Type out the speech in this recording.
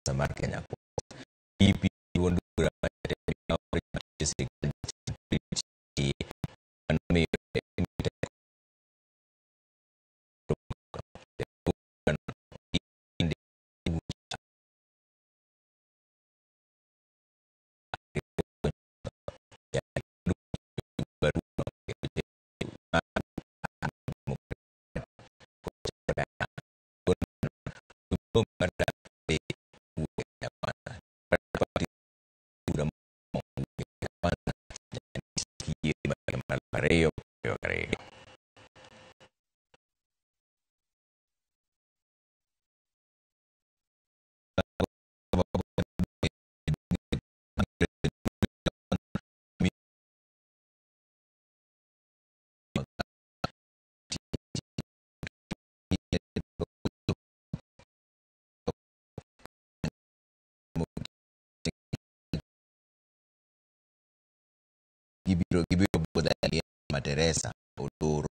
samar Kenya ko ipi wondura jisi anme Creo, yo creo. Gibiro budaya Teresa Odoro